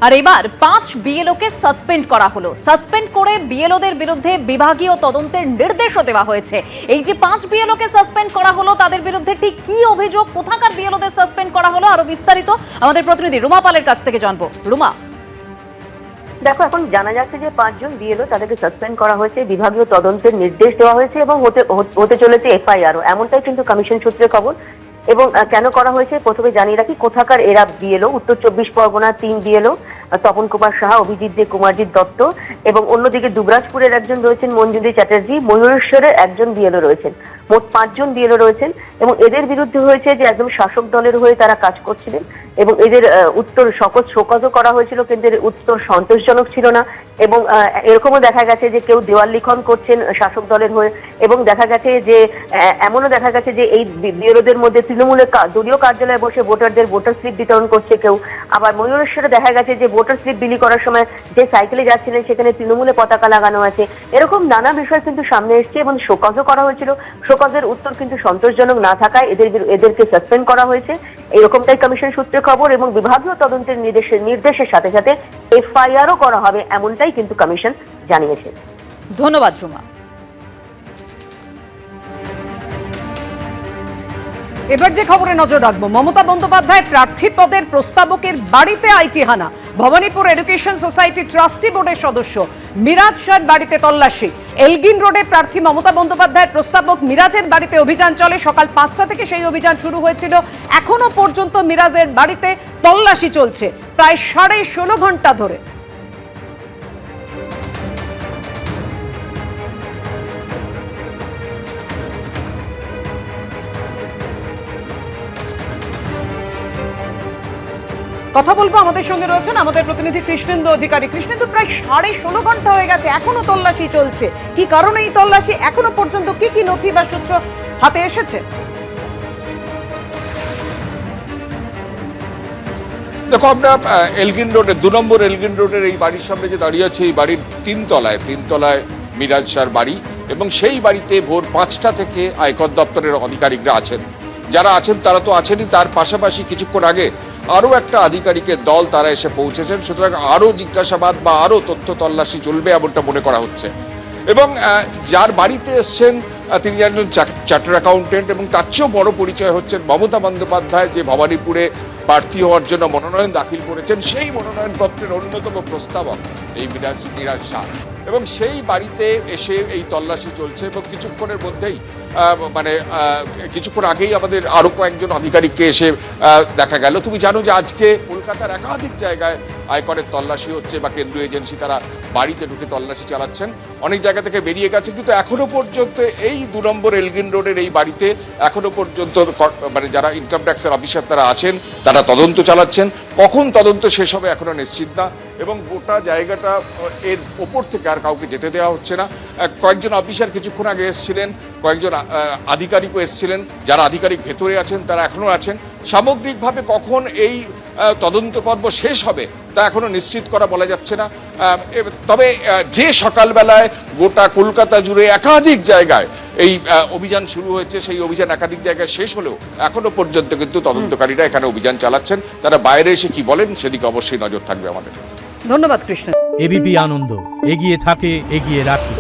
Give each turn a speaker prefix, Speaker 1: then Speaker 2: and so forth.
Speaker 1: আর এবার 5 বিএলওকে সাসপেন্ড করা হলো। সাসপেন্ড করে বিএলওদের বিরুদ্ধে বিভাগীয় তদন্তের নির্দেশও দেওয়া হয়েছে। এই যে 5 বিএলওকে সাসপেন্ড করা হলো, তাদের বিরুদ্ধে ঠিক কি অভিযোগ, কোথাকার বিএলওদের সাসপেন্ড করা হলো, আরো বিস্তারিত আমাদের প্রতিনিধি রুমা পালের কাছ থেকে জানবো। রুমা,
Speaker 2: দেখো, এখন জানা যাচ্ছে যে 5 জন বিএলও তাদেরকে সাসপেন্ড করা হয়েছে, বিভাগীয় তদন্তের নির্দেশ দেওয়া হয়েছে এবং হতে চলেছে এফআইআরও, এমনটাই কিন্তু কমিশন সূত্রে খবর। এবং কেন করা হয়েছে প্রথমে জানিয়ে রাখি, কোথাকার এরা বিএলও, উত্তর 24 পরগনার 3 বিএলও, তপন কুমার সাহা, অভিজিৎ দে, কুমারজিৎ দত্ত, এবং অন্যদিকে দুবরাজপুরের একজন রয়েছেন মঞ্জুরি চ্যাটার্জি, ময়ূরেশ্বরের একজন বিএলও রয়েছেন। মোট 5 জন বিএলও রয়েছেন এবং এদের বিরুদ্ধে হয়েছে যে একদম শাসক দলের হয়ে তারা কাজ করছিলেন এবং এদের উত্তর শোকজও করা হয়েছিল, কিন্তু এর উত্তর সন্তোষজনক ছিল না। এবং এরকমও দেখা গেছে যে কেউ দেওয়াল লিখন করছেন শাসক দলের হয়ে, এবং দেখা গেছে যে এমনও দেখা গেছে যে এই বিএলওদের মধ্যে তৃণমূলের দলীয় কার্যালয়ে বসে ভোটারদের ভোটার স্লিপ বিতরণ করছে কেউ। আবার ময়ূরেশ্বরে দেখা গেছে যে ভোটার স্লিপ বিলি করার সময় যে সাইকেলে যাচ্ছিলেন সেখানে তৃণমূলের পতাকা লাগানো আছে। এরকম নানা বিষয় কিন্তু সামনে এসছে এবং শোকজও করা হয়েছিল। শোকজের উত্তর কিন্তু সন্তোষজনক না থাকায় এদেরকে সাসপেন্ড করা হয়েছে, এরকমটাই কমিশন সূত্রে খবর। এবং বিভাগীয় তদন্তের নির্দেশের সাথে সাথে এফআইআরও করা হবে, এমনটাই কিন্তু কমিশন জানিয়েছে।
Speaker 1: ধন্যবাদ রুমা।
Speaker 3: এবার যে খবরে নজর রাখবো, মমতা বন্দ্যোপাধ্যায় প্রার্থী পদের প্রস্তাবকের বাড়িতে আইটি হানা। ভবানীপুর এডুকেশন সোসাইটি ট্রাস্টি বোর্ডের সদস্য মিরাজ শাহর বাড়িতে তল্লাশি। এলগিন রোডে প্রার্থী মমতা বন্দ্যোপাধ্যায়ের প্রস্তাবক মিরাজের বাড়িতে অভিযান চলে। সকাল 5টা থেকে সেই অভিযান শুরু হয়েছিল, এখনো পর্যন্ত মিরাজের বাড়িতে তল্লাশি চলছে প্রায় 16.5 ঘন্টা ধরে। কথা বলবো, আমাদের সঙ্গে রয়েছেন আমাদের প্রতিনিধি কৃষ্ণেন্দু অধিকারী। কৃষ্ণেন্দু, প্রায় 16.5 ঘন্টা হয়ে গেছে, এখনো তল্লাশি চলছে। কি কারণে এই তল্লাশি? এখনো পর্যন্ত কি কি নথি বা সূত্র হাতে এসেছে?
Speaker 4: দেখো, আমরা এলগিন রোডে 2 নম্বর এলগিন রোডের এই বাড়ির সামনে যে দাঁড়িয়ে আছে, এই বাড়ির 3 তলায় মিরাজ শাহর বাড়ি, এবং সেই বাড়িতে ভোর 5টা থেকে আয়কর দপ্তরের আধিকারিকরা আছেন। যারা আছেন তারা তো আছেনই, তার পাশাপাশি কিছুক্ষণ আগে আরো একটা আধিকারিকের দল তারা এসে পৌঁছেছেন। সুতরাং আরো জিজ্ঞাসাবাদ বা আরো তথ্য তল্লাশি চলবে এমনটা মনে করা হচ্ছে। এবং যার বাড়িতে এসছেন তিনি একজন চার্টার্ড অ্যাকাউন্টেন্ট, এবং তার চেয়েও বড় পরিচয় হচ্ছেন মমতা বন্দ্যোপাধ্যায়, যে ভবানীপুরে প্রার্থী হওয়ার জন্য মনোনয়ন দাখিল করেছেন। সেই মনোনয়নপত্রের অন্যতম প্রস্তাবক এই মিরাজ শাহ, এবং সেই বাড়িতে এসে এই তল্লাশি চলছে। এবং কিছুক্ষণের মধ্যেই কিছুক্ষণ আগেই আমাদের আরো কয়েকজন আধিকারিককে এসে দেখা গেল। তুমি জানো যে আজকে কলকাতার একাধিক জায়গায় আয়করের তল্লাশি হচ্ছে বা কেন্দ্রীয় এজেন্সি তারা বাড়িতে ঢুকে তল্লাশি চালাচ্ছেন। অনেক জায়গা থেকে বেরিয়ে গেছে, কিন্তু এখনো পর্যন্ত এই 2 নম্বর এলগিন রোডের এই বাড়িতে এখনো পর্যন্ত যারা ইনকাম ট্যাক্সের অফিসার তারা আছেন, তারা তদন্ত চালাচ্ছেন। কখন তদন্ত শেষ হবে এখনো নিশ্চিত না, এবং গোটা জায়গাটা এর ওপর থেকে আর কাউকে যেতে দেওয়া হচ্ছে না। কয়েকজন অফিসার কিছুক্ষণ আগে এসেছিলেন, কয়েকজন আধিকারিকও এসেছিলেন। যারা আধিকারিক ভেতরে আছেন তারা এখনো আছেন। সামগ্রিকভাবে কখন এই তদন্ত পর্ব শেষ হবে তা এখনো নিশ্চিত করা বলা যাচ্ছে না। তবে যে সকালবেলায় গোটা কলকাতা জুড়ে একাধিক জায়গায় এই অভিযান শুরু হয়েছে, সেই অভিযান একাধিক জায়গায় শেষ হলেও এখনো পর্যন্ত কিন্তু তদন্তকারীরা এখানে অভিযান চালাচ্ছেন। তারা বাইরে এসে কি বলেন সেদিকে অবশ্যই নজর থাকবে আমাদের।
Speaker 3: ধন্যবাদ কৃষ্ণ।
Speaker 5: এবিপি আনন্দ, এগিয়ে থাকে, এগিয়ে রাখে।